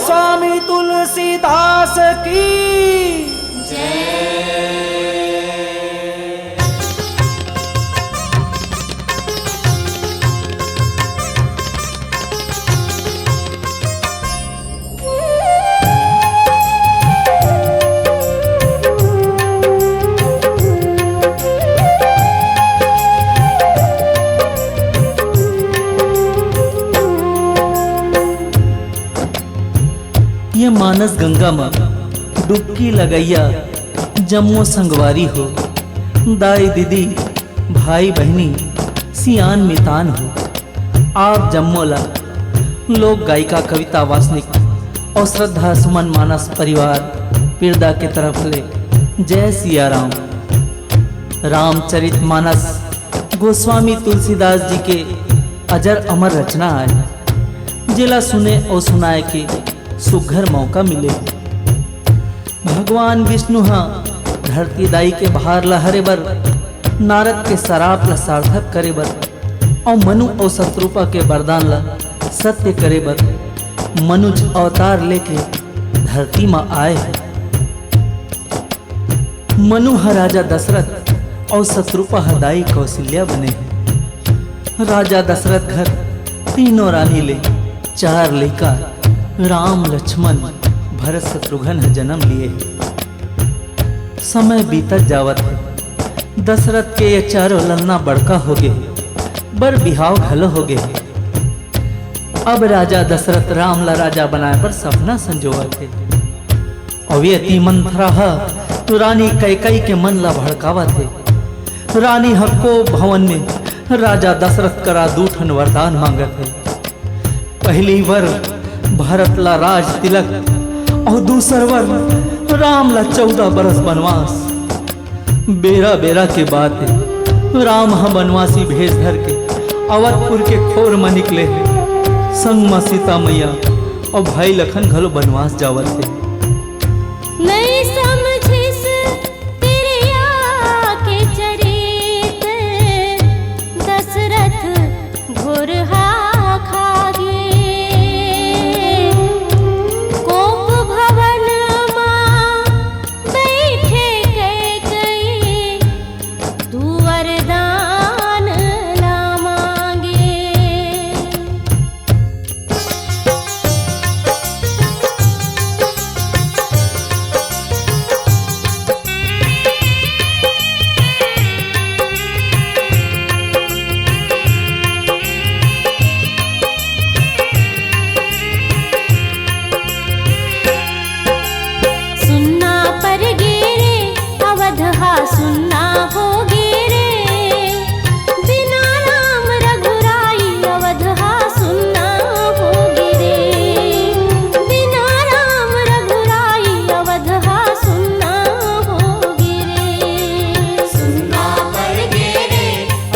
गोस्वामी तुलसीदास की जय। ये मानस गंगा माँ डुबकी लगैया जम्मो संगवारी हो, दाई दीदी भाई बहनी सियान मितान हो। आप जम्मोला लोक गायिका कविता वासनिक और श्रद्धा सुमन मानस परिवार पिरदा के तरफ ले जय सिया राम। रामचरित मानस गोस्वामी तुलसीदास जी के अजर अमर रचना आए, जिला सुने और सुनाए के सुघर मौका मिले। भगवान विष्णु धरती दाई के भार लहरे बर, नारद के सराप ला सार्थक करे बर और मनु और शत्रुपा के वरदान ला सत्य करे बर मनुज अवतार लेके धरती में आए हैं। मनु राजा दशरथ और शत्रुपा दाई कौशल्या बने हैं। राजा दशरथ घर तीनों रानी ले 4 लड़का राम लक्ष्मण भरत शत्रुघ्न जन्म लिए। समय बीतत जावत है, दशरथ के ये 4 ललना बड़का हो गए, बर बिहाव घलो हो गए। अब राजा दशरथ राम ला राजा बनाए पर सपना संजोवत है। अव्यति मंथरा तो रानी कैकई के मन ला भड़कावत है। रानी हक्को भवन में राजा दशरथ करा 2 ठन वरदान मांगत है। पहली वर भरत ला राज तिलक और दूसर वर राम ला 14 बरस बनवास। बेरा बेरा के बात है, राम हम बनवासी भेष धर के अवधपुर के खोर में निकले हैं। संग में सीता मैया और भाई लखन घलो बनवास जावत है। नहीं समझिस तेरे आके चरित, दशरथ घोरहा खागे। कोप भवन मां बैठे कैकई, तू वरदान ला मांगे। सुनना पर गेरे अवध सुनना हो गेरे, बिना राम रघुराई अवध सुनना हो गेरे। बिना राम रघुराई अवध सुनना हो गेरे। सुनना पर गेरे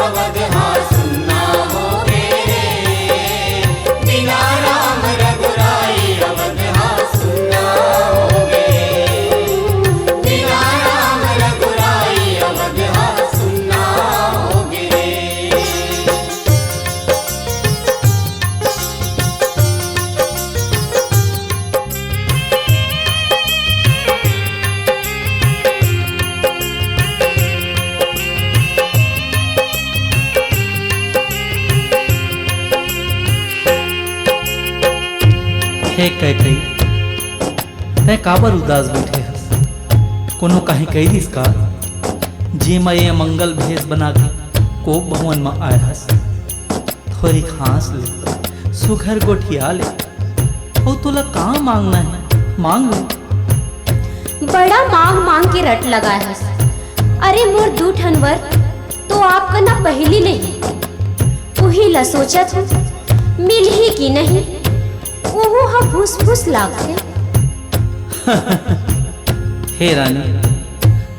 अवध सुनना हो गेरे, बिना राम रघुराई अवध सुनना हो गेरे। बिना राम रघुराई अवध सुनना हो गेरे। हे कैकई, तै काबर उदास बैठे हस? कोनो काहे कही दिस का जे मैं ये मंगल भेष बना के कोप भवन में आए हस। थोड़ी खांस ले, सुघर गोठिया ले, और तोला कहाँ मांगना है मांग ले। बड़ा मांग मांग के रट लगाए हस। अरे मोर 2 ठन वर तो आपका ना पहली नहीं, वही ला सोचत हूँ मिल ही की नहीं। ओहो हा फूस फूस लागते। हे रानी,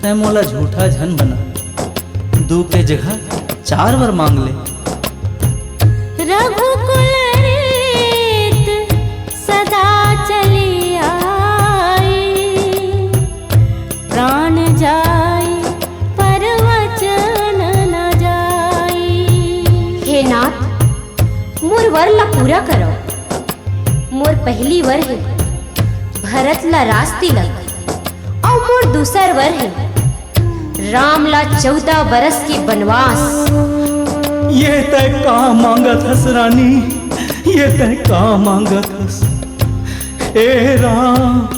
तै मोला झूठा झन बना, 2 के जगह 4 वर मांग ले। रघुकुल रीत सदा चली आई, प्राण जाई पर वचन न जाई। हे नाथ, मोर वर ला पूरा करो। मोर पहली वर है भरत ला रास तिलक और मोर दूसर वर है राम ला 14 बरस के बनवास। ये तय का मांगत हस रानी, ये तय का मांगत हस ए राम।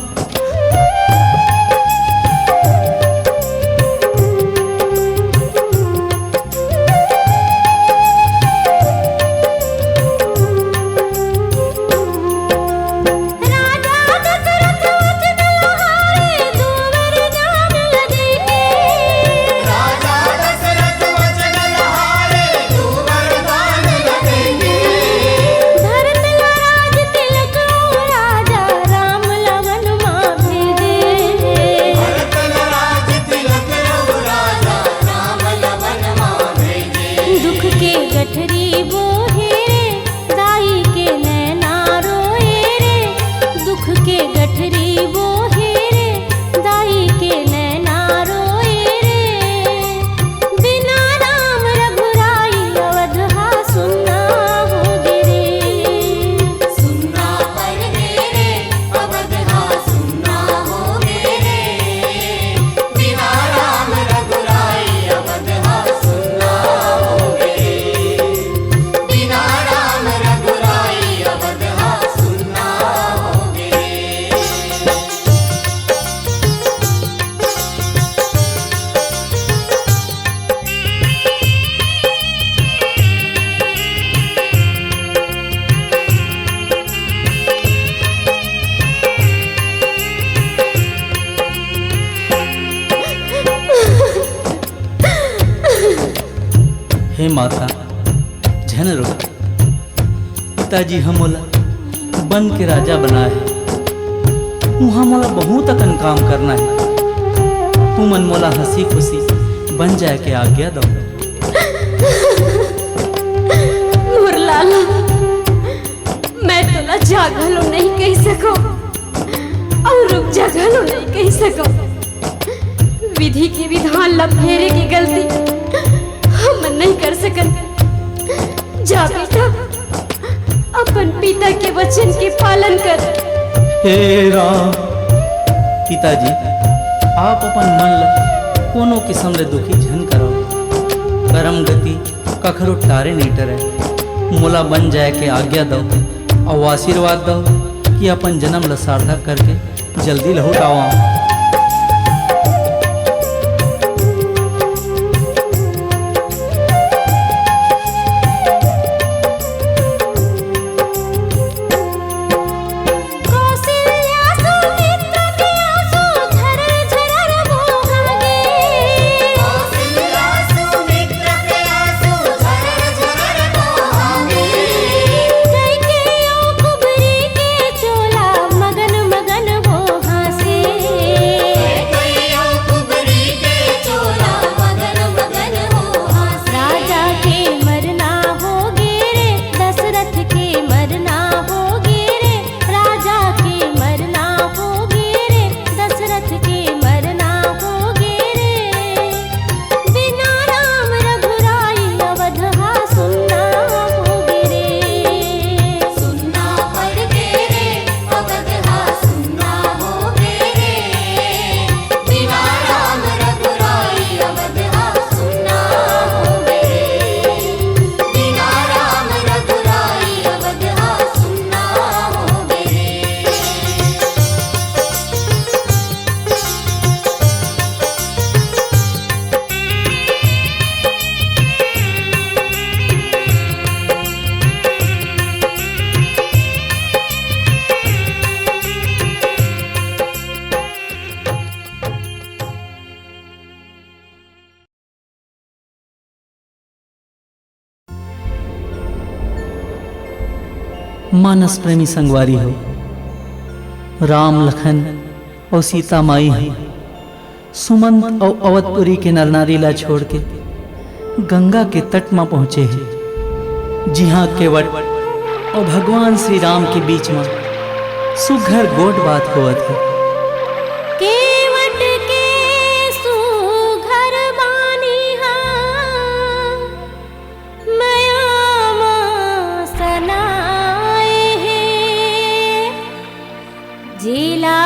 हे माता झन रो, पिताजी हमोला बन के राजा बनाए है। वहाँ मोला बहुत अकन काम करना है। तू मन मोला हंसी खुशी बन जाए के आज्ञा दो। मोर लाला, मैं तोला जागलो नहीं कह सको और रुक जागलो नहीं कह सको। विधि के विधान ला फेरे की गलती हम नहीं कर सकन। जा बेटा, अपन पिता के वचन के पालन कर। हे राम। पिताजी आप अपन मन ला कोनो किस्म ले दुखी झन करो। करम गति कखरो टारे नहीं टरे। मोला बन जाए के आज्ञा दो और आशीर्वाद दो कि अपन जन्म ला सार्थक करके जल्दी लौट आवा। मानस प्रेमी संगवारी हो, राम लखन और सीता माई हो, सुमंत और अवधपुरी के नरनारी ला छोड़ के गंगा के तट में पहुंचे हैं। जी हाँ, केवट और भगवान श्री राम के बीच में सुघर गोट बात होवत है। केवट के सुघर बानी हाँ, मयामा सनाए हैं। जिला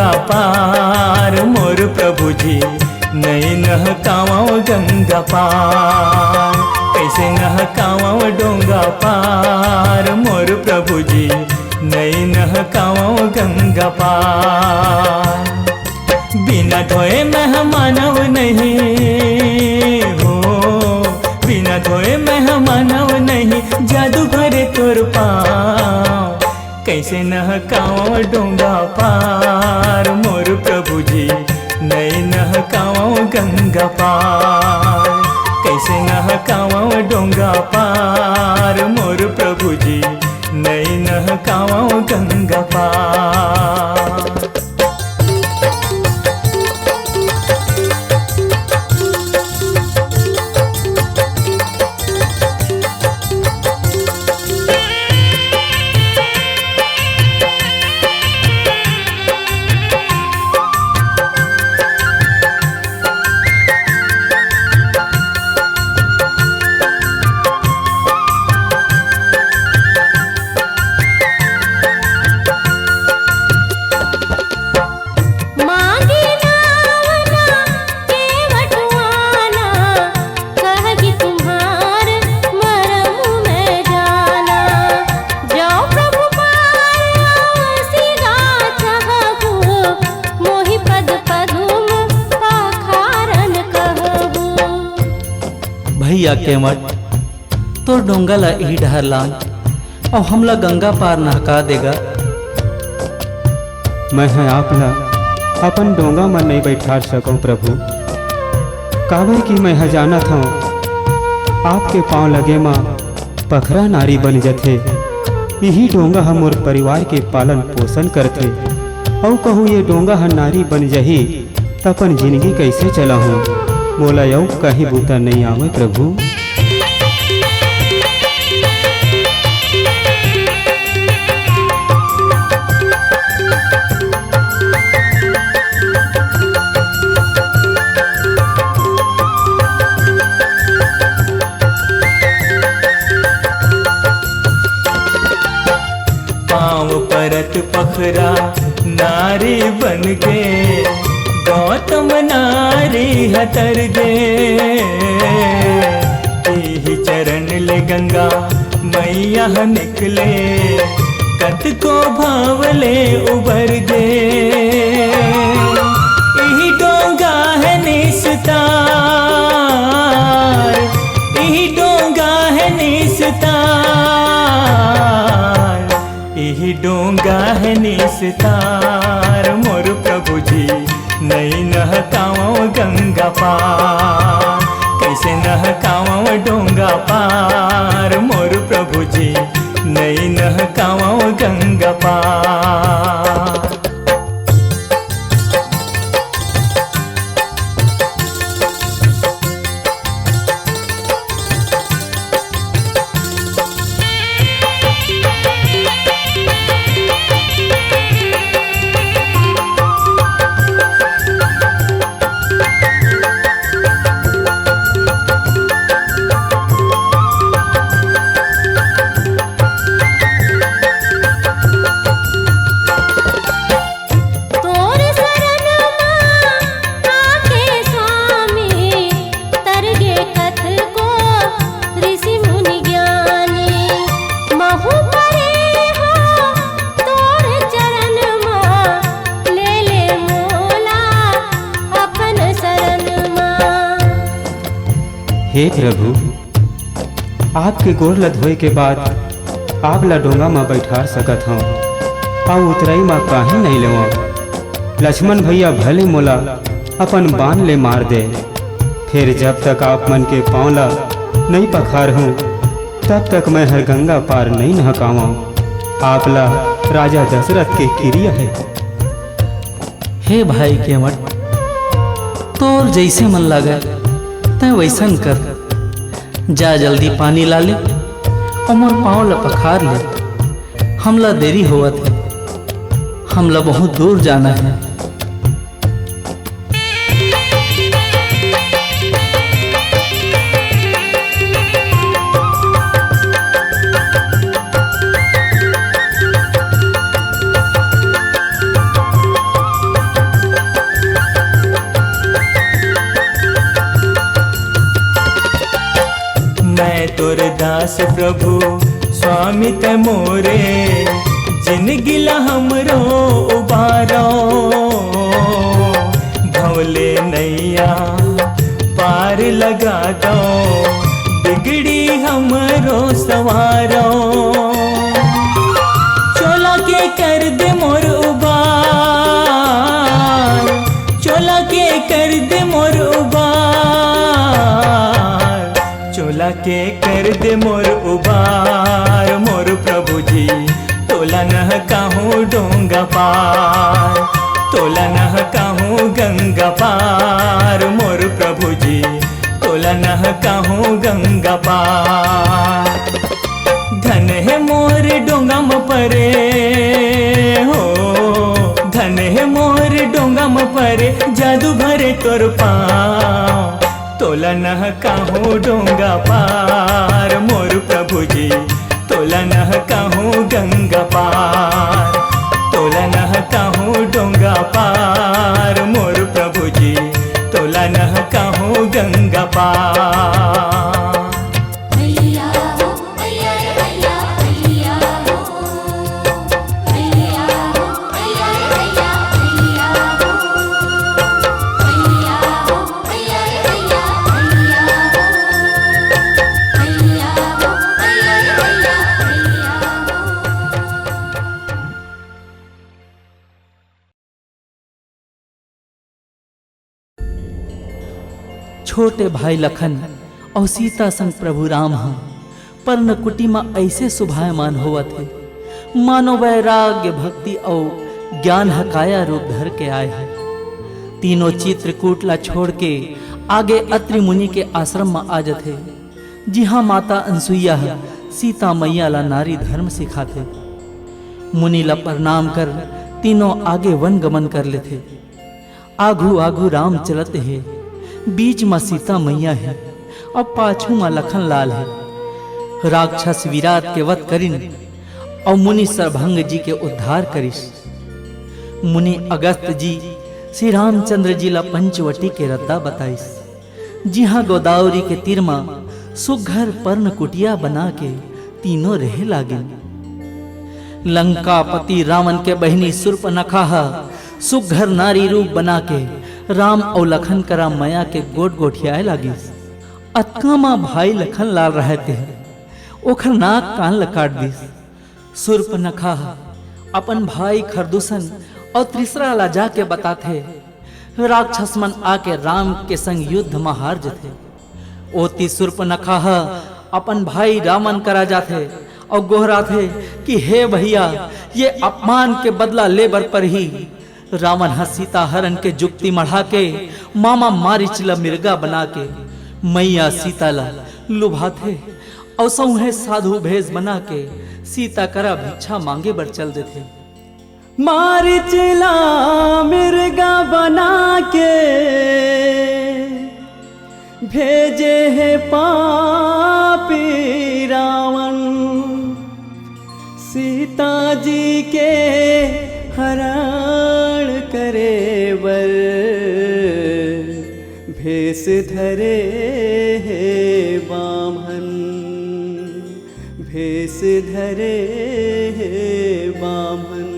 डोंगा पार मोर प्रभु जी नहीं नहकावाओ गंगा पार। कैसे नहकावाओ डोंगा पार मोर प्रभु जी नहीं नहकावाओ गंगा पार। बिना धोए मेहमानव नहीं हो, बिना धोए मेहमानव नहीं जादू भरे तोर पाँव। कैसे नहकाओ डोंगा पार मोर प्रभु जी नहीं नहकाओ गंगा पार। कैसे नहकाओ डोंगा पार मोर प्रभु जी नहीं नहकाओ गंगा पार। भैया केवट तो डोंगा ला ही डहर लान और हमला गंगा पार नहका देगा। मैं है आपला अपन डोंगा में नहीं बैठा सकूं प्रभु, काबर की मैं जानत हूँ आपके पाँव लगे माँ पखरा नारी बन जथे। यही डोंगा हम मोर परिवार के पालन पोषण करथे और कहूँ ये डोंगा ह नारी बन जही त अपन जिंदगी कैसे चलाहूँ। मोला यऊ कहीं बूता नहीं आवे प्रभु। पाँव परत पखरा नारी बन गे गौतम नारी हतर गे। यही चरण ले गंगा मैया निकले कत को भावले उबर गे। यही डोंगा है निस्तार, यही डोंगा है निस्तार, यही डोंगा है निस्तार मोर प्रभु जी नहीं नहकाओ गंगा पार। कैसे नहकाओ डोंगा पार मोर प्रभु जी नहीं नहकाओ गंगा पार। हे प्रभु, आपके गोर ला धोए के बाद आप ला डोंगा में बैठा सकत हूँ और उतराई माँ काहे नहीं लेवा। लक्ष्मण भैया भले मोला अपन बाण ले मार दे, फिर जब तक आप मन के पाँव ला नहीं पखार हूँ तब तक मैं हर गंगा पार नहीं नहकावा। आप ला राजा दशरथ के क्रिया है। हे भाई केवट, तोर जैसे मन लगा तै वैसन कर। जा जल्दी पानी ला ले और मोर पाँव ला पखार ले। हमला देरी होवत है, हमला बहुत दूर जाना है। तोर दास प्रभु स्वामी ते मोरे, जिनगिला हमरो उबारो, भवले नैया पार लगा दो, बिगड़ी हमरो सवारो। चोला के कर दे मोर उबार, चोला के कर दे मोर उबार, चोला के कर दे मोर उबार, मोर प्रभु जी तोला नह काहूँ डोंगा पार, तोला नह काहूँ गंगा पार, मोर प्रभु जी तोला नह काहूँ गंगा पार। धन है मोर डोंगम परे हो, धन है मोर डोंगम परे, जादू भरे तोर पाँव, तोला नह काहूँ डोंगा पार, मोर प्रभु जी तोला नह काहूँ गंगा पार, तोला नह काहूँ डोंगा पार, मोर प्रभु जी तोला नह काहूँ गंगा पार। भैया हो भैया रे भैया, भैया हो भैया हो भैया रे भैया, भैया हो भैया हो भैया रे भैया, भैया हो भैया हो भैया रे भैया, भैया हो। छोटे भाई लखन और सीता संग प्रभु राम हाँ पर्ण कुटी में ऐसे सुभायमान हुआ थे, मानो वैराग्य भक्ति और ज्ञान हकाया रूप धर के आए हैं। तीनों चित्रकूटला छोड़ के आगे अत्रि मुनि के आश्रम में आ जाते, जहाँ माता अनसुईया सीता मैया ला नारी धर्म सिखाते। मुनि ला प्रणाम कर तीनों आगे वन गमन कर लेते। आगू आगू राम चलते हैं, बीच में सीता मैया है और पाछू में लखन लाल है। राक्षस विराट के वध करिन और मुनि सरभंग जी के उद्धार करिस। मुनि अगस्त जी श्री रामचंद्र जी ला पंचवटी के रद्दा बताइस, जहाँ गोदावरी के तीर में सुघर पर्ण कुटिया बना के तीनों रहे लागिन। लंकापति रावण के बहनी शूर्पणखा सुघर नारी रूप बना के राम और लखन करा मया के गोट गोठियाए लागिस। अतकामा भाई लखन लाल रहते हैं, ओखर नाक कान लकाट दिस। शूर्पणखा अपन भाई खरदूषण और त्रिसरा ला जाके बताते, राक्षस मन आके राम के संग युद्ध में हार जथे। ओती शूर्पणखा अपन भाई रामन करा जाते और गोहराते कि हे भैया, ये अपमान के बदला लेबर पर ही रावण सीता हरण के जुक्ति मढ़ा के मामा मारिच ला मिर्गा बना के मैया सीता ला लुभाथे और सौहे साधु भेष बना के सीता करा भिक्षा मांगे बर चल देते। मारिच ला मिर्गा बना के भेजे है पापी रावण, सीता जी के हरण करे बर भेष धरे है बामन, भेष धरे है बामन।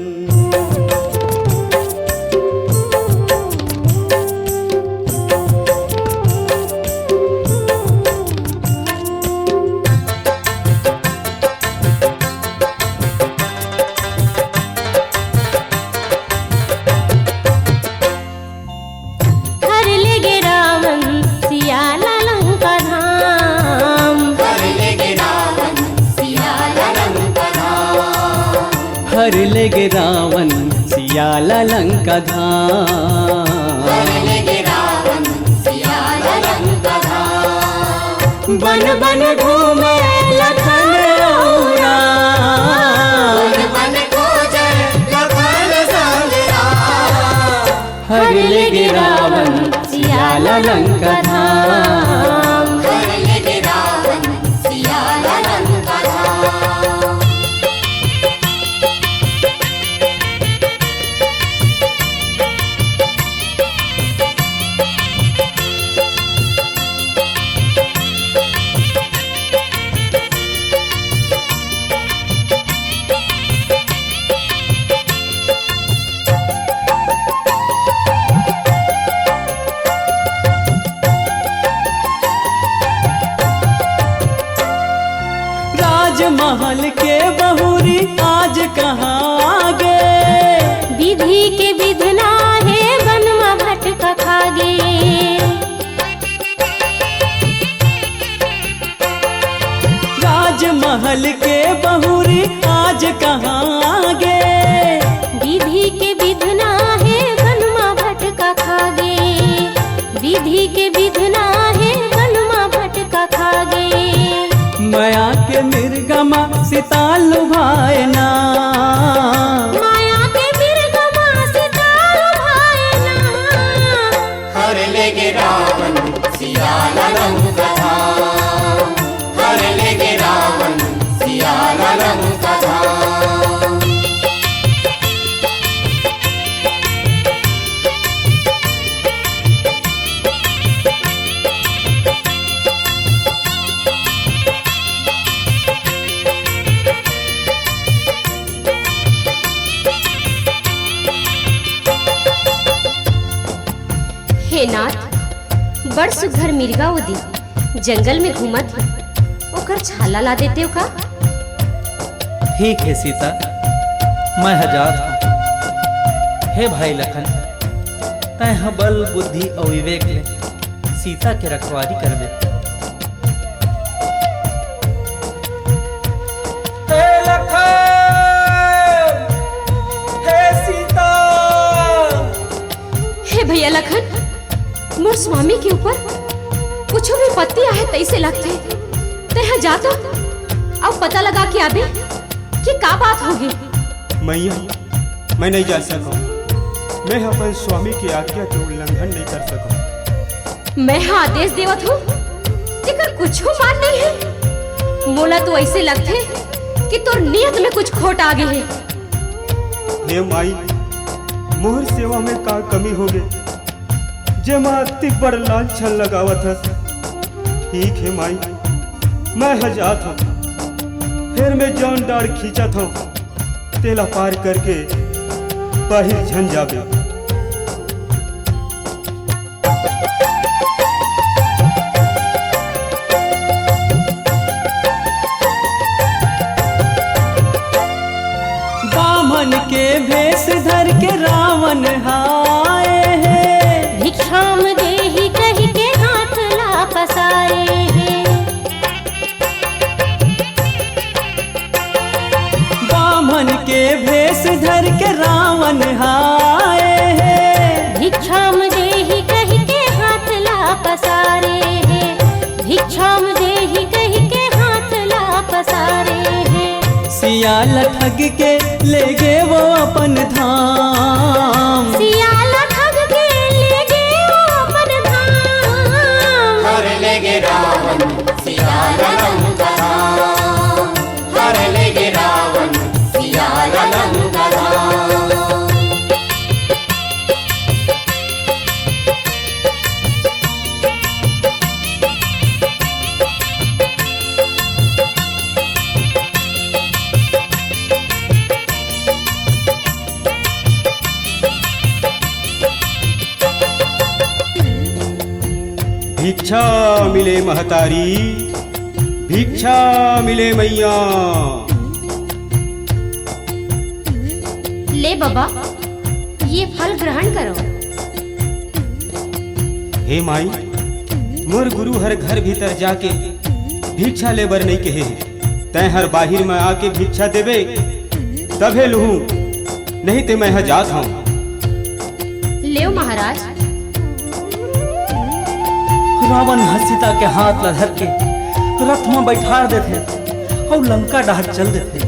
हर लेगे रावण सियाला लंका धाम, हर लेगे रावण सियाला लंका धाम। बन बन घूमे लखन रौरा, बन बन खोजे लखन संग राम। हर लेगे रावण सियाला लंका धाम। हर लेगे रावण सियाला लंका धाम। राजमहल के बहुरी आज कहाँ गे। विधि के विधना है वनमा भटका खागे। राजमहल के बहुरी आज कहाँ गे। विधि के विधना है वनमा भटका खागे। विधि के विधना है वनमा भटका खागे। माया के मिर्गमा सीता लुभाएना। माया के मिर्गमा सीता लुभाएना। हर लेगे रावण सियाला लंका धाम। हर लेगे रावण सियाला लंका धाम। हे नाथ, बड़ सुघर मिर्गा उदी जंगल में घूमत है, ओकर छाला ला देते हो का? ठीक है सीता, मैं हजात हूँ। हे भाई लखन, तय बल बुद्धि और विवेक ले सीता के रखवारी कर दे। हे लखन, हे सीता। हे भैया लखन, मोर स्वामी के ऊपर कुछ भी पत्ती आहे तैसे लगते। तय जाता अब पता लगा के आबे कि का बात होगी। मैया, मैं नहीं जा सका। मैं अपन स्वामी की आज्ञा के उल्लंघन नहीं कर सका। मैं हाँ आदेश देवत हूँ, लेकिन कुछ मान नहीं है। मोला तो ऐसे लगते कि तोर नियत में कुछ खोट आ गई है। हे माई, मोहर सेवा में का कमी हो गई जे माँ अति बड़ लांछन लगावत हस। ठीक है माई, मैं हजात हूँ। फिर मैं जौन डाड़ खींचत हूँ तेला पार करके बाहर झन जाबे। बामन के भेष धर के रावण आए हैं। भिक्षाम देहि कहि के हाथ ला पसारे हैं। बामन के भेष धर के रावण आए हैं। भिक्षाम देहि कहि के हाथ ला पसारे हैं। भिक्षाम देहि कहि के हाथ ला पसारे हैं। सियाल ठग के ले गे वो अपन धाम। सियाला ठग के ले गे वो अपन धाम। हर लेगे रावण सियाला लंका धाम। हर लेगे रावण सियाला लंका धाम। भिक्षा मिले महतारी, भिक्षा मिले मैया। ले बाबा, ये फल ग्रहण करो। हे माई, मोर गुरु हर घर भीतर जाके भिक्षा लेबर नहीं कहे। तय हर बाहिर में आके भिक्षा देवे तभे लूँ, नहीं ते मैं हजात हूँ। ले महाराज। रावण सीता के हाथ ला धर के रथ में बैठार देते और लंका डहर चल देते।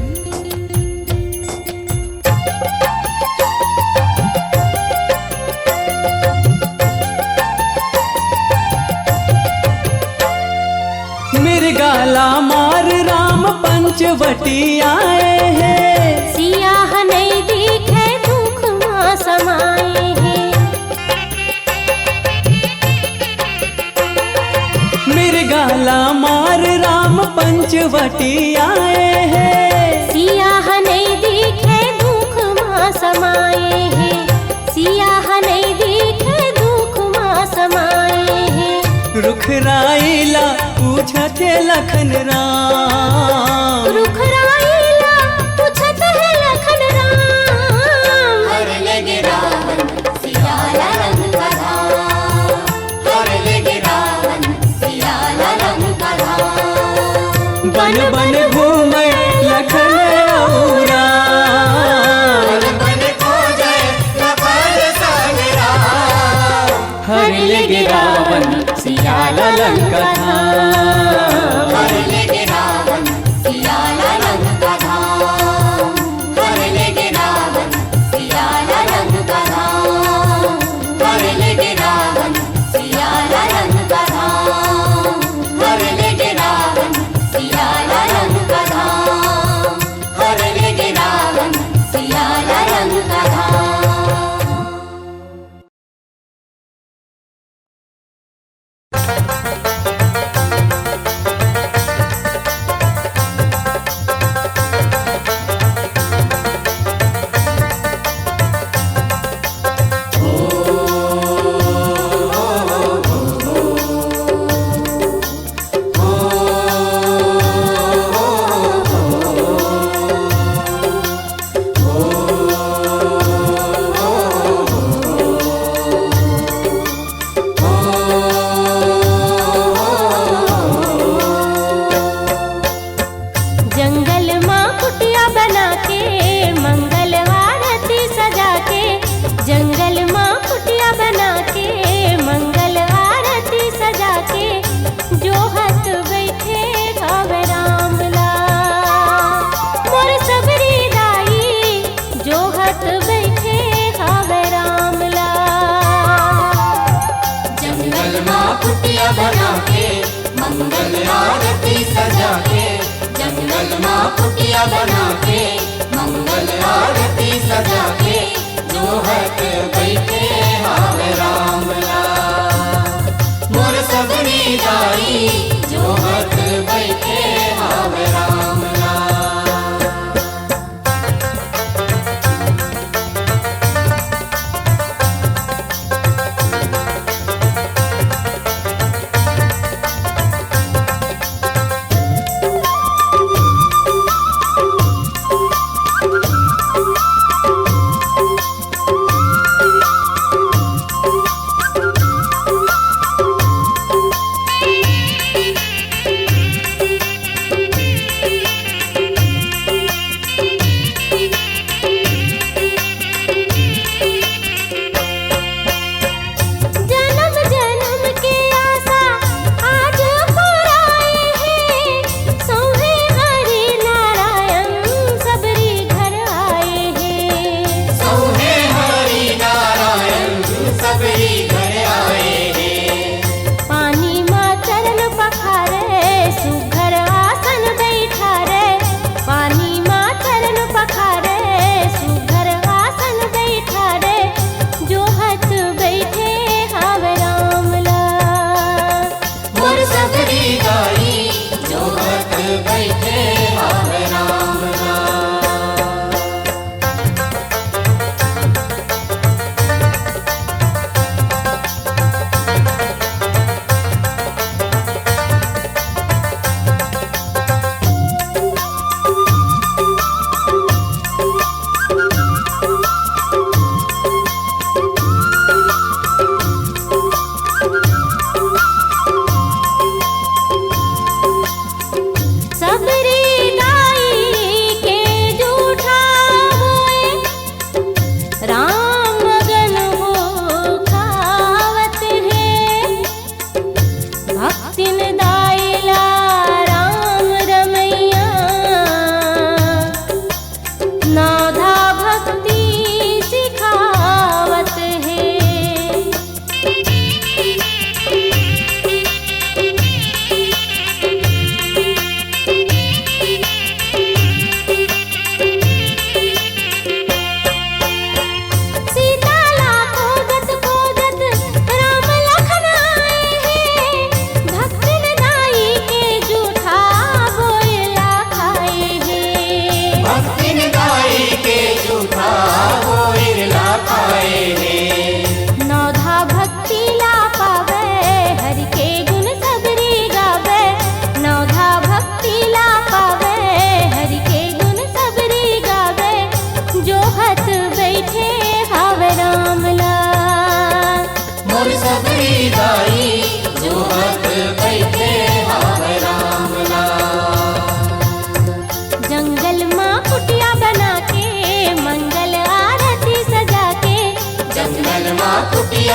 मिर्गाला मार राम पंचवटी आए हैं। सियाह नहीं दिखे दुख माँ समाए हैं। मिर्गाला मार राम पंचवटी आए हैं। सियाह नहीं दिखे दुख माँ समाए हैं। सियाह नहीं दिखे दुख माँ समाए हैं। रुख राइला पूछते लखन राम। रुख बन बन घूमे लखन औरा हर ले रावण सियाला लंका धाम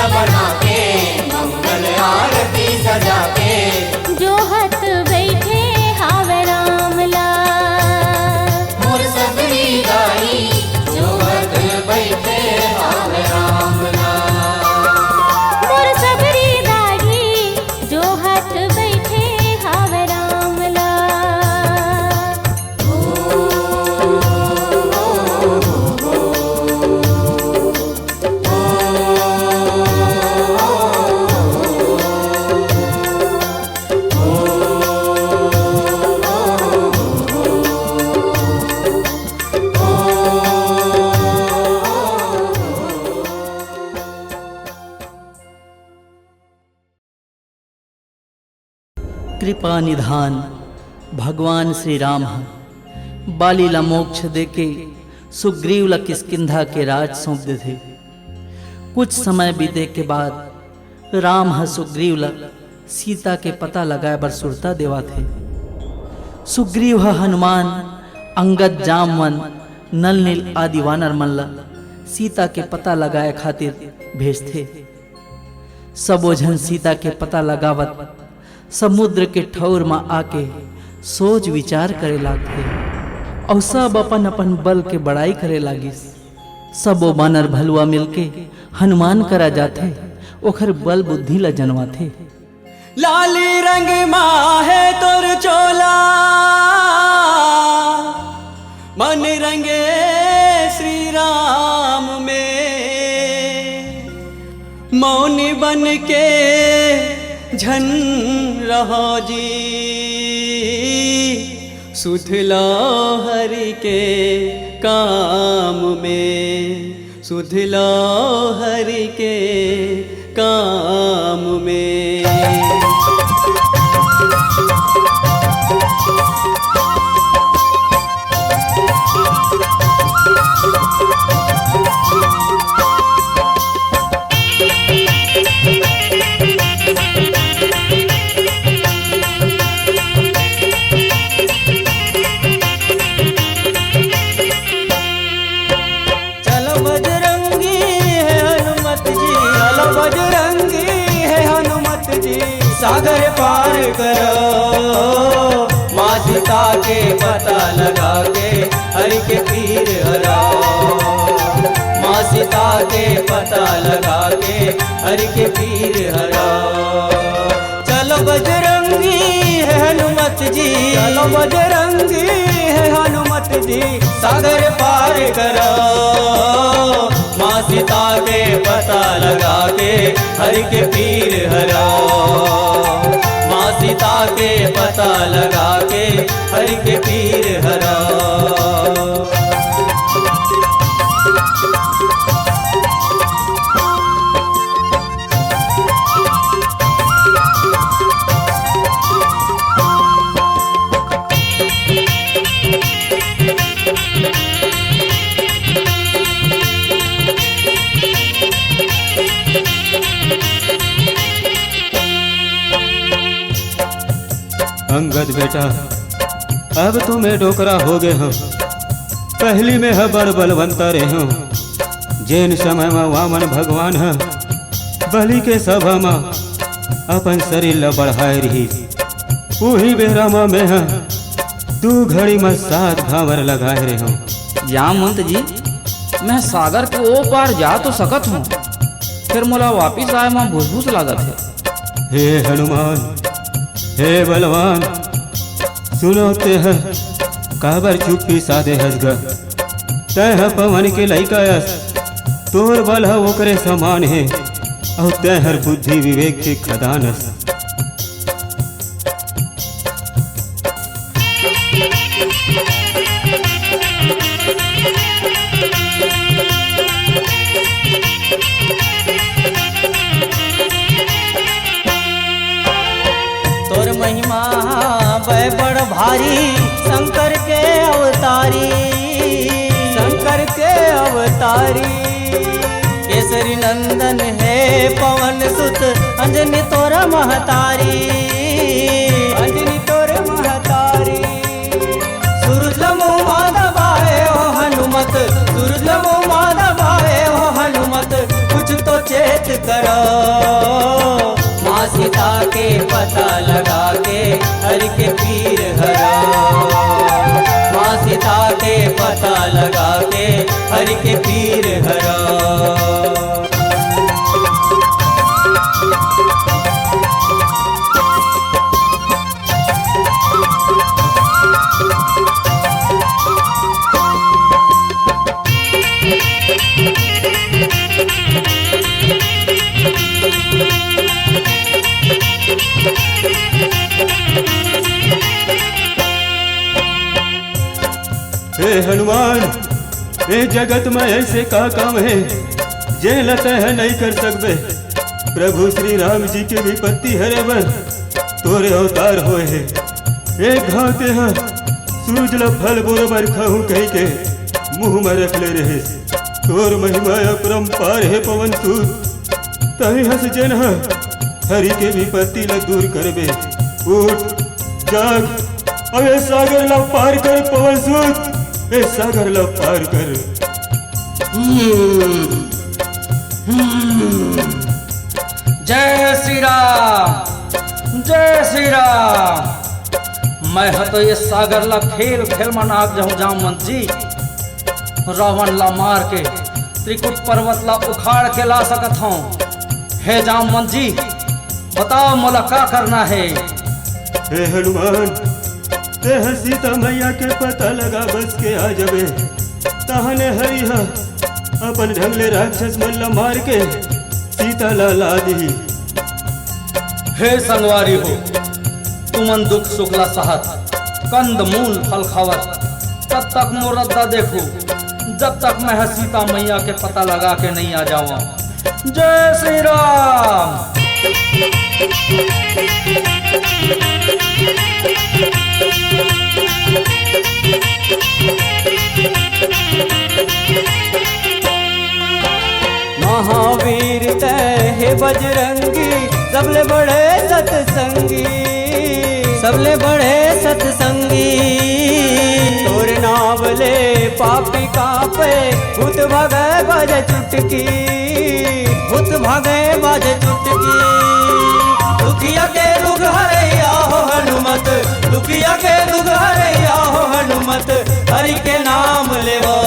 दिया बना के मंगल आरती सजा के जो हत बैठे हावे रामला मोर सबरी गाई जो हद बैठे हावे रामला मोर सबरी दाढ़ी जो हत बैठे हावे रामला कृपा निधान भगवान श्री राम हैं। बाली ला मोक्ष देके सुग्रीव ला किष्किंधा के राज सौंप दे थे। कुछ समय बीते के बाद राम ह सुग्रीव ला सीता के पता लगाए बर सुरता देवा थे। सुग्रीव ह हनुमान अंगद जामवन नल नील आदि वानर मन ला सीता के पता लगाए खातिर भेजथे। सबो झन सीता के पता लगावत समुद्र के ठौर में आके सोच विचार करे लागथे और सब अपन अपन बल के बड़ाई करे लागिस। सबो बानर भलुआ मिलके हनुमान करा जाथे, ओखर बल बुद्धि ला जनवाथे। लाली रंग माहे तोर चोला मन रंगे श्री राम में मौनी बन के झन रहो जी सुधलो हरि के काम में सुधलो हरि के काम में। सागर पार करो माँ सीता के पता लगा के हरि के पीर हराओ। माँ सीता के पता लगा के हरि के पीर हराओ। चलो बजरंगी है हनुमत जी चलो बजरंगी है हनुमत जी सागर पार करो माँ सीता के पता लगा के हरि के पीर हराओ। माँ सीता के पता लगा के हरि के पीर हराओ। अंगद बेटा अब तुम्हें डोकरा हो गए हो। पहली में है बड़ बलवंता रहे हो। जैन समय में वामन भगवान है बलि के सभा में अपन शरीर ला बढ़ाए रही। वही बेरामा में है दू घड़ी में 7 घावर लगाए रहे हो। जामवंत जी मैं सागर के ओ पार जा तो सकत हूँ, फिर मोला वापिस आए में भूस लागत है। हे हनुमान हे बलवान सुनोते हैं काबर चुप्पी साधे हसगा। तय पवन के लइका तोर बल है ओकरे समान है और तय हर बुद्धि विवेक के खदानस। तोर महिमा बै बड़ भारी शंकर के अवतारी शंकर के अवतारी। केसरी नंदन है पवन सुत अंजनी तोर महतारी अंजनी तोर महतारी। सूरजमो माधवाए ओ हनुमत सूरजमो माधवाए ओ हनुमत कुछ तो चेत करो के पता लगा के हर के पीर हरा। माँ सीता के पता लगा के हर के पीर हरा। हे हनुमान, ए जगत में ऐसे का काम है जे लते है नहीं कर सकबे। प्रभु श्री राम जी की विपत्ति हरे बर तोरे अवतार होए है। एक घाव के हाँ सूरज ला फल बरोबर खाऊं कही के मुंह में रख ले रहे। तोर महिमा अपरंपार है पवन सूत, तही हंस जन हरि के विपत्ति ला दूर करबे। उठ जाग, अबे सागर ला पार कर पवन सूत, ए सागर ला पार कर। जय श्री राम, जय श्री राम। मैं तो ये सागर ला खेल खेल में नाग जाऊं जामवंत जी। रावण ला मार के त्रिकुट पर्वत ला उखाड़ के ला सकत हूँ। हे जामवंत जी बताओ मोला क्या करना है। हे हनुमान, ते सीता मैया के पता लगा बस के आ जबे। तहने हरिहा अपन ढंग ले राक्षस मन ला मार के सीता ला ला दी। हे संगवारी हो, तुमन दुख सुखला सहत कंद मूल फल खावत, तब तक मुरद्दा देखो जब तक मैं सीता मैया के पता लगा के नहीं आ जाऊं। जय श्री राम। महावीर तय हे बजरंगी, सबले बड़े सतसंगी, सबले बड़े सतसंगी। तोर नावले पापी कापे, भूत भागे बाजे चुटकी, भूत भागे बाजे चुटकी। दुखिया के दुख हरैया हो हनुमत, दुखिया के दुख हरैया हो हनुमत, हरि के नाम लेवो।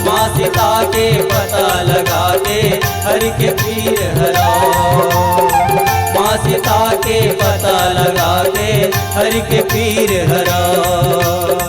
माँ सीता के पता लगा के हरि के पीर हराओ। माँ सीता के पता लगा के हरि के पीर हराओ।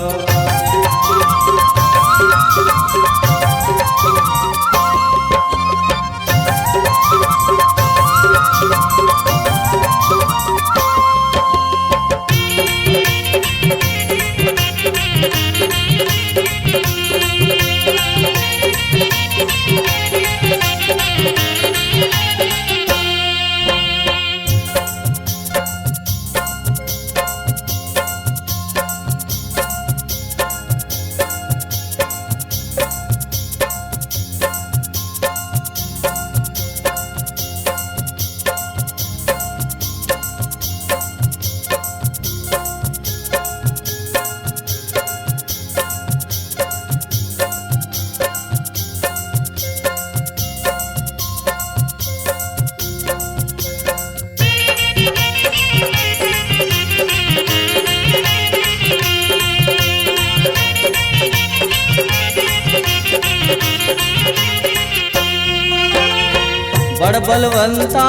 बड़ बलवंता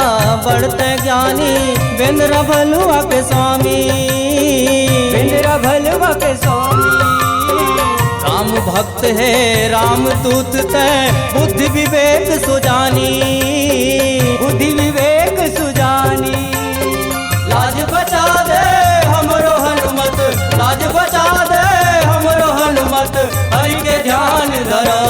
बढ़ते ज्ञानी, बेंद्रा भलुआ के स्वामी, बेंद्रा भलुआ के स्वामी। राम भक्त है राम दूत तय, बुद्धि विवेक सुजानी, बुद्धि विवेक सुजानी। लाज बचा दे हमरो हनुमत, लाज बचा दे हमरो हनुमत, हरि के ध्यान धरो।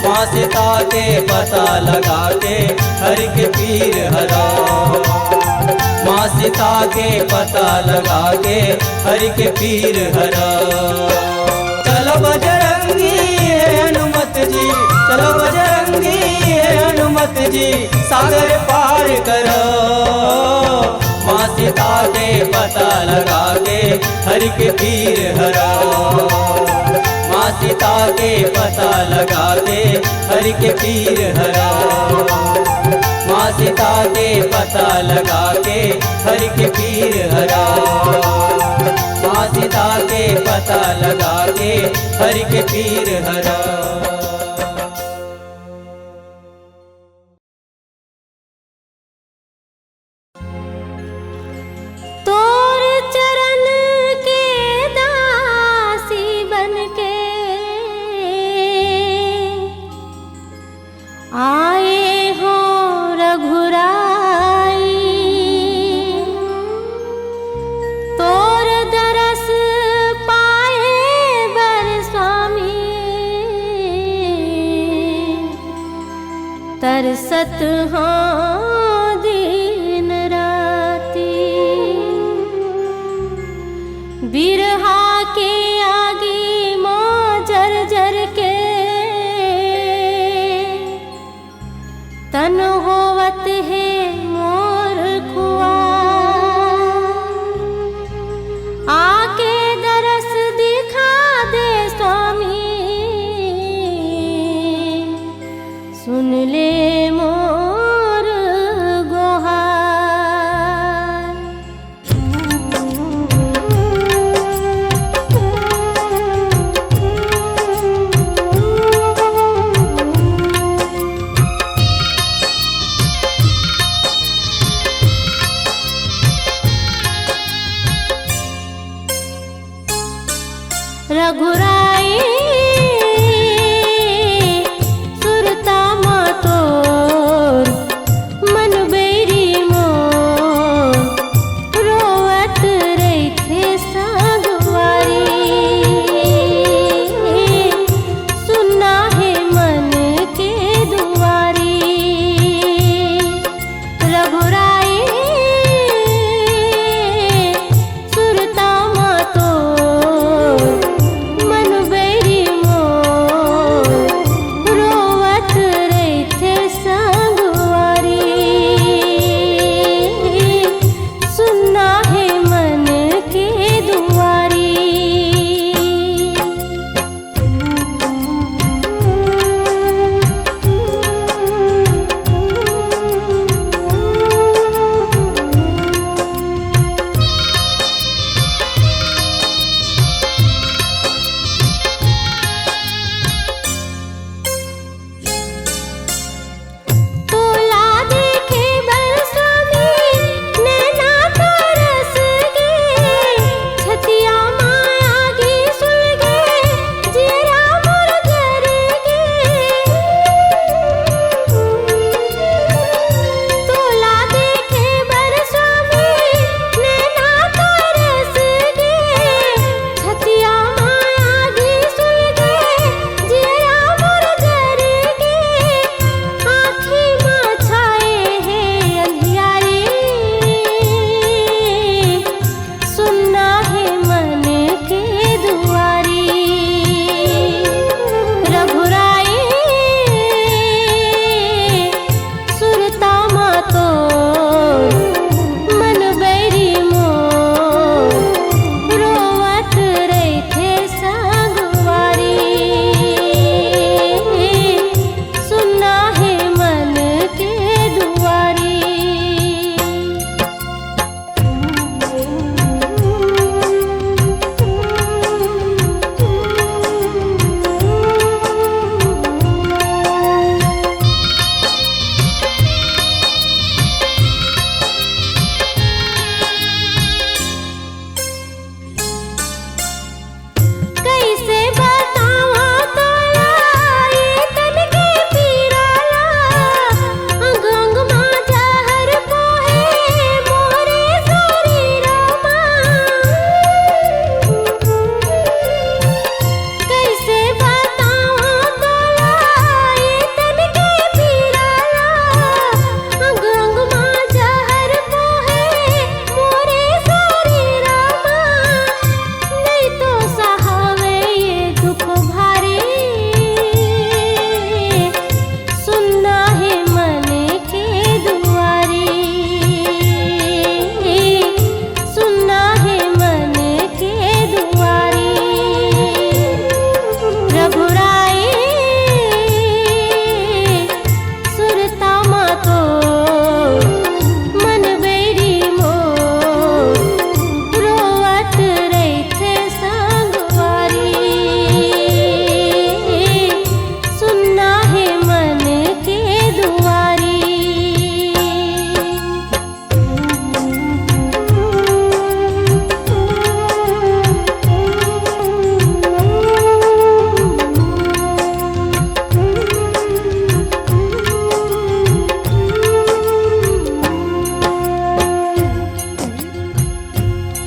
माँ सीता के पता लगा के हरि के पीर हराओ। माँ सीता के पता लगा के हरि के पीर हराओ। चलो बजरंगी है हनुमत जी, चलो बजरंगी है हनुमत जी, सागर पार करो। माँ सीता के पता लगा के हरि के पीर हराओ। माँ माँ सीता के पता लगा के हरि के पीर हराओ। माँ सीता के पता लगा के हरि के पीर हराओ। माँ सीता के पता लगा के हरि के पीर हराओ। तोर चरण के दासी बनके आए हो रघुराई। तोर दरस पाए बर स्वामी तरसत हाँ दिन राती। बिरहा के आगे माँ जर जर के तन होवत है मोर खुआ। आके दरस दिखा दे स्वामी सुन ले मोर गुहार। रघुराई सुरता मातोर मन बेरी मोर रोवत रही थे सागवारी। सुनना है मन के दुआरी। रघुराई सुरता मातोर मन बेरी मोर रोवत रही थे संगवारी। सुनना है मन के दुआरी। तोला देखे बर स्वामी नैना तरस गे। छतिया माया गी सुन गे जेरा मोर जर गे। तोला देखे बर स्वामी नैना तरस गे। छतिया माया गी सुन गे जेरा मोर जर गे। आँखें माँ छाए हैं अंधियारी। सुनना है मन के दुआरी। रघुराई सुरता मातोर मन बैरी मोर रोवत रही थे संगवारी। सुनना है मन के दुआरी। कैसे बतावा तोला ये तन के पीराला। अंग अंग माँ जहर पोहे मोरे शरीरा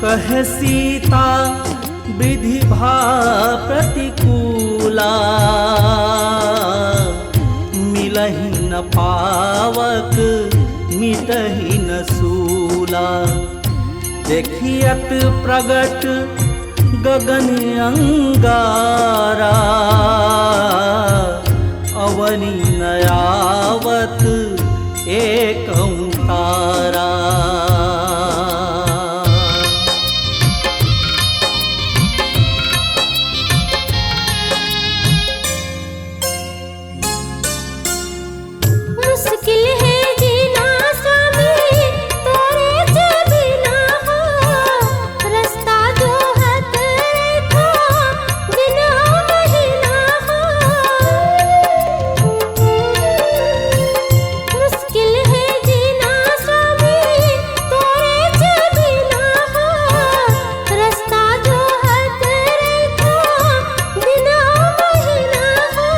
कह सीता विधि भा प्रतिकूला, मिलहि न पावक मिटहि न सूला। देखियत प्रगट गगन अंगारा, अवनि नयावत एक तारा। मुश्किल है जीना स्वामी तोरे से बिना हो, रास्ता जो है तेरे था बिना महीना हो। मुश्किल है जीना स्वामी तोरे से बिना हो, रास्ता जो है तेरे था बिना महीना हो।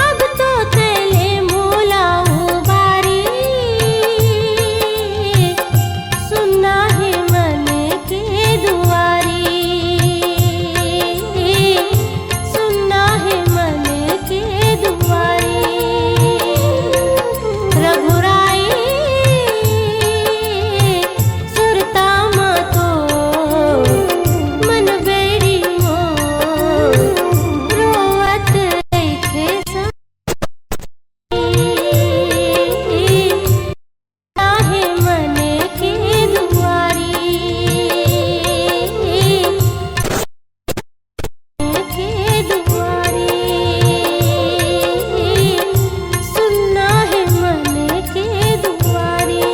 अब तो तेले मोला उबारी, सुनना है मन के दुआरी, सुनना है मन के दुआरी। रघुराई सुरता मातो मन बेड़ी मोर, रोवत रहिथे है मन के दुआरी, के दुआरी। सुनना है मन के दुआरी।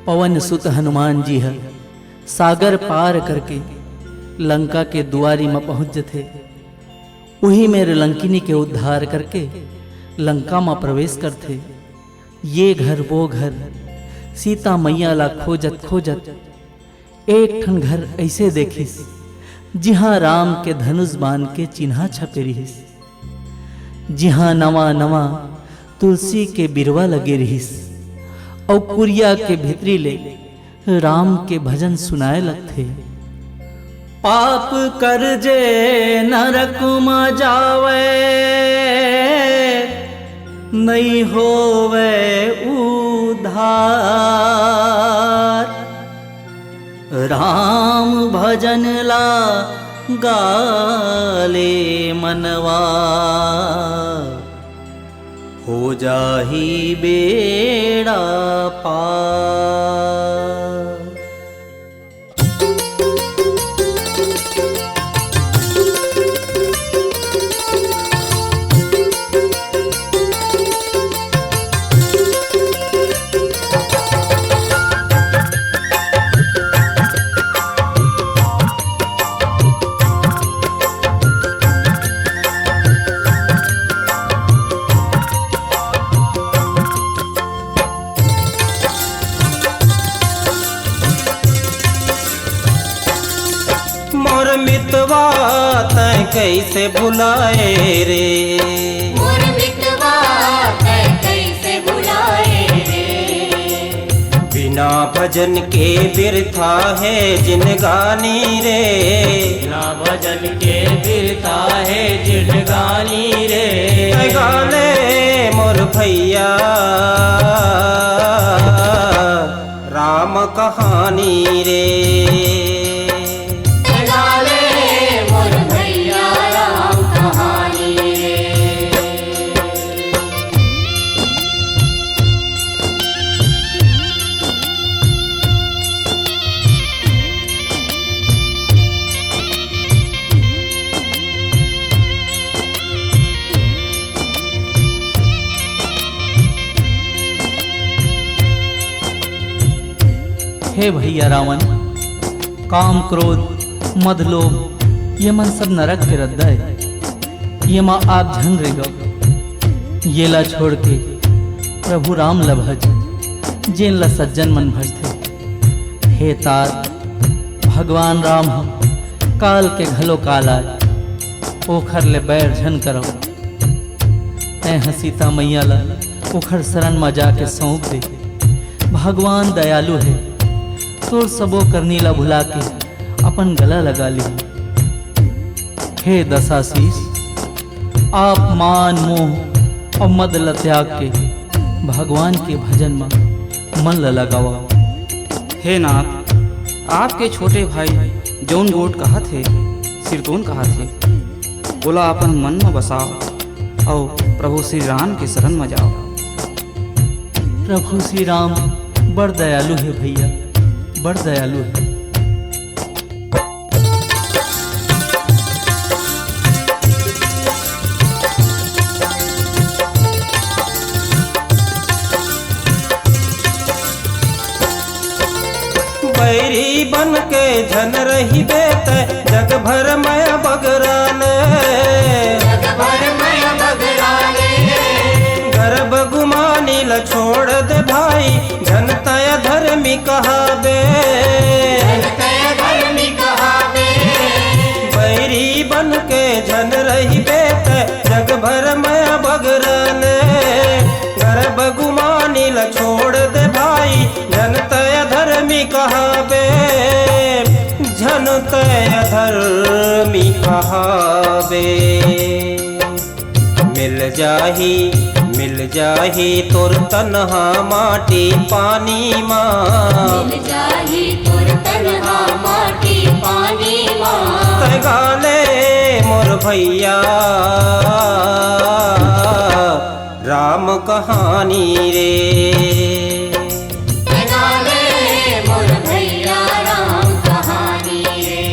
पवन सुत हनुमान जी है सागर पार करके लंका के दुआरी में पहुंच थे। वही मेरे लंकिनी के उद्धार करके लंका में प्रवेश करते। ये घर वो घर सीता मैया ला खोजत खोजत एक ठन घर ऐसे देखिस जिहाँ राम के धनुष बांध के चिन्हा छपे रहिस, जिहाँ नवा नवा तुलसी के बिरवा लगे रहिस और कुरिया के भितरी ले राम के भजन सुनाए लगते। पाप कर जे नरक में जावे, नहीं होवे उधार। राम भजन ला गाले मनवा, हो जाही बेड़ा पार। मितवा तै कैसे भुलाए रे, मोर मितवा तै कैसे भुलाए रे। बिना भजन के बिरथा है जिनगानी रे, बिना भजन के बिरथा है जिनगानी रे। गाले मोर भैया राम कहानी रे, हे भैया रावण, काम क्रोध मद लोभ ये मन सब नरक के रद्दा है। ये माँ आप झंग रे गो ये ला छोड़ के प्रभु राम ला भज, जिन ला सज्जन मन भजते। हे तार भगवान राम हम काल के घलो काल आए, ओखर ले बैर झन करो। तय सीता मैया ला उखड़ शरण में जाके सौंप दे। भगवान दयालु है, तोर सबो करनी ला भुला के अपन गला लगा ली। हे दशाशीष, आप मान मोह और मद ल त्याग के भगवान के भजन में मन ल लगावा। हे नाथ, आपके छोटे भाई जौन गोट कहा थे, सिरतोन कहा थे, बोला अपन मन में बसाओ और प्रभु श्री राम के शरण में जाओ। प्रभु श्री राम बड़ दयालु है भैया, बड़ दयालु है। बैरी बन के झन रही बेत जग भर मैं बगराने, गर्भ गुमानी ल छोड़ दे भाई झन तय धर्मी कहाबे। बैरी बन के झन रही बेत जग भर मैं बगराने, गर्भ गुमानी ल छोड़ दे भाई झन तय धर्मी कहाबे। झन तय धर्मी कहाबे। मिल जाही तोर तन्हा माटी पानी माँ, मिल जाही तोर तन्हा माटी पानी माँ। तय गाले मोर भैया राम कहानी रे। मोर भैया राम कहानी रे।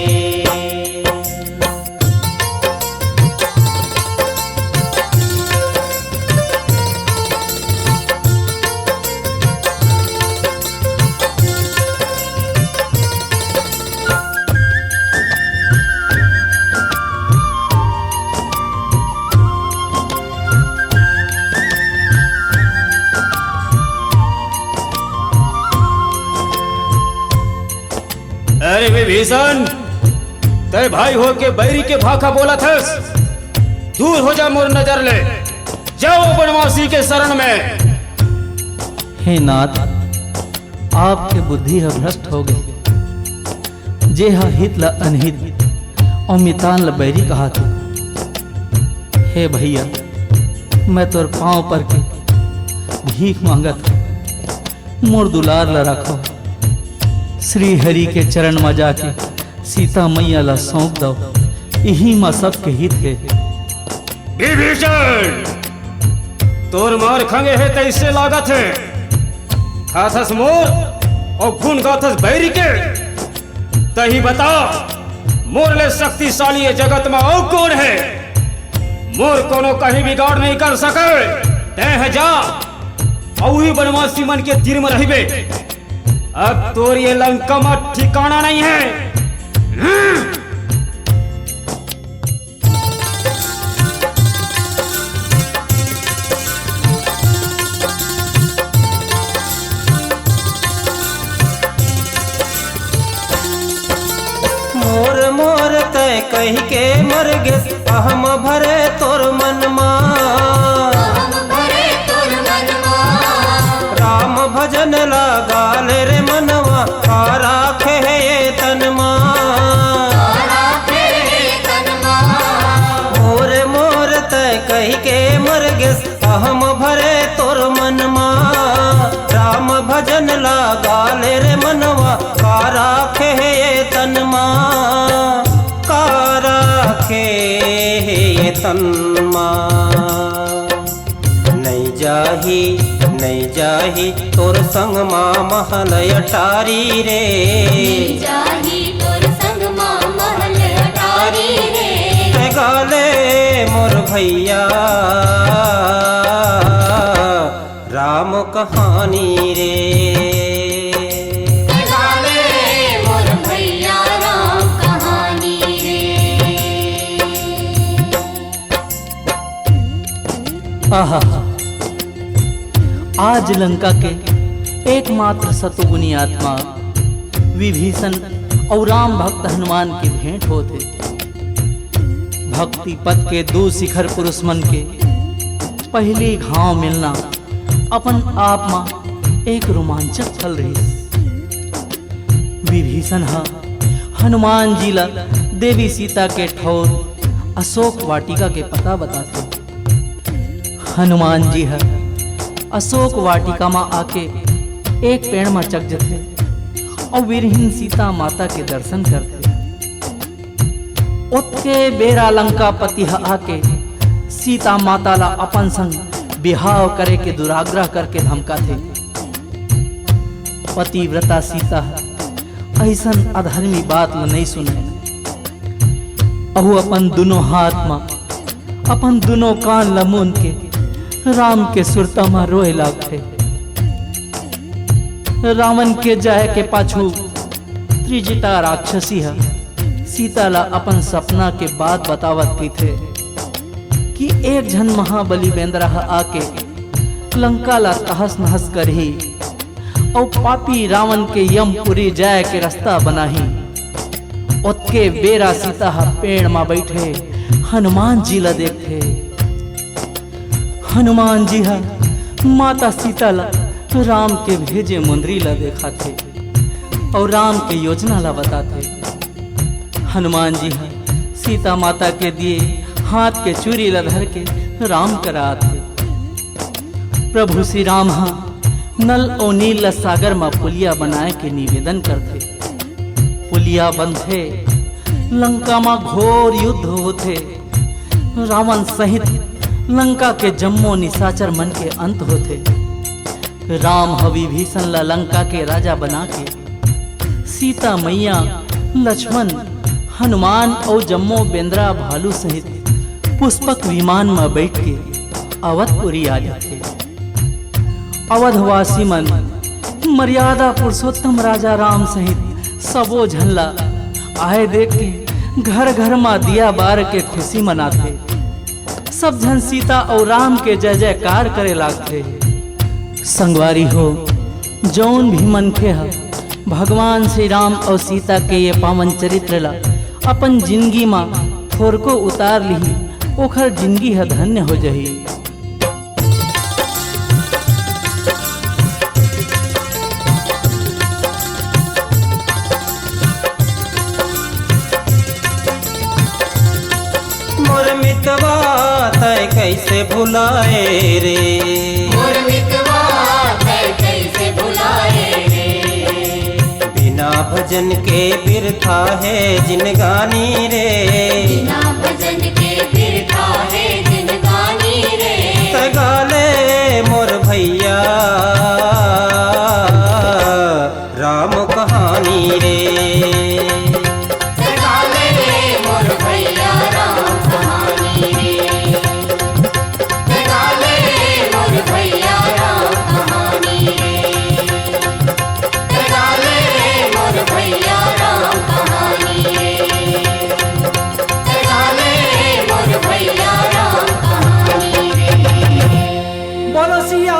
अरे विभीषण, तय भाई हो के बैरी के भाखा बोला थस, दूर हो जा मोर नजर ले, जाओ बनवासी के शरण में। हे नाथ, आपके बुद्धि ह भ्रष्ट हो गई। जे हा हित ला अनहित और मितान ला बैरी कहा थे। हे भैया, मैं तोर पांव पर के भीख मांगत, मोर दुलार ला रखो। श्री हरि के चरण में जाके सीता मैया ला सौंप दो, यही माँ सबके हित है। विभीषण, तोर मार खंगे है तैसे लागत है, खाथस मोर और गुण गाथस बैरी के। तही बता, मोर ले शक्तिशाली जगत में और कौन है? मोर कोनो कहीं बिगाड़ नहीं कर सके। तह जा और ही बनवासी मन के तीर में रहिबे। अब तोर ये लंका में ठिकाना नहीं है। मोर मोर तय कही के मर गे, अहम भरे तोर मन राम भजन लगाल रे मनवा, का राखे है ये तन मोर मोर तय कही के मर गे, अहम भरे तोर मन राम भजन लगाल रे मनवा, का राखे है ये तन का राखे है ये तन नहीं जाही तोर संग माँ महल अटारी रे। जाही तोर संग माँ महल अटारी रे। गाले मोर भैया राम कहानी रे। मोर भैया राम कहानी रे। आहा, आज लंका के एकमात्र सतुगुनी आत्मा विभीषण और राम भक्त हनुमान की भेंट होते। भक्ति पद के दो शिखर पुरुष मन के पहली घाव मिलना अपन आप में एक रोमांचक फल रही। विभीषण हनुमान जी ला देवी सीता के ठौर अशोक वाटिका के पता बताते। हनुमान जी अशोक वाटिका में आके एक पेड़ में चक जते और वीरहीन सीता माता के दर्शन करते। उत्के बेरा लंका पति आके सीता माता ला अपन संग बिहाव करे के दुराग्रह करके धमका थे। पतिव्रता सीता ऐसन अधर्मी बात ल नहीं सुने। अहु अपन दोनों हाथ में अपन दोनों कान लमून के राम के सुरता में रोए लागते। रावण के जाय के पाछू त्रिजटा राक्षसी सीता ला अपन सपना के बात बतावत की थे कि एक जन महाबली बेंद्रा आके लंका ला तहस नहस करही और पापी रावण के यमपुरी जाय के रास्ता बनाही। उत्के बेरा सीता पेड़ में बैठे हनुमान जी ला देखते। हनुमान जी माता सीता ला राम के भेजे मुंदरी ला देखा थे और राम के योजना ला बताते। हनुमान जी सीता माता के दिए हाथ के चूरी ला धर के राम कराते। प्रभु श्री राम नल और नील सागर में पुलिया बनाए के निवेदन करते। पुलिया बनते लंका में घोर युद्ध होते। रावण सहित लंका के जम्मो निशाचर मन के अंत होते। राम विभीषण ला लंका के राजा बना के सीता मैया लक्ष्मण हनुमान और जम्मो बेंद्रा भालू सहित पुष्पक विमान में बैठ के अवधपुरी आ जाते। अवधवासी मन मर्यादा पुरुषोत्तम राजा राम सहित सबो झल्ला आए देख के घर घर में दिया बार के खुशी मनाते। सब जन सीता और राम के जय जयकार करे लागते। संगवारी हो जौन भी मनखे भगवान श्री राम और सीता के ये पावन चरित्र ला अपन जिंदगी में थोरको उतार ली ओखर जिंदगी धन्य हो जही। मोर मितवा तय कैसे भुलाए रे। मोर मितवा तय कैसे भुलाए रे। बिना भजन के बिरथा है जिनगानी रे। बिना भजन के बिरथा है जिनगानी रे। तगाले मोर भैया राम कहानी रे। तगाले मोर भैया राम कहानी रे। तगाले मोर भैया राम कहानी रे। तगाले मोर भैया राम कहानी रे। तगाले मोर भैया राम कहानी रे। बोलो सिया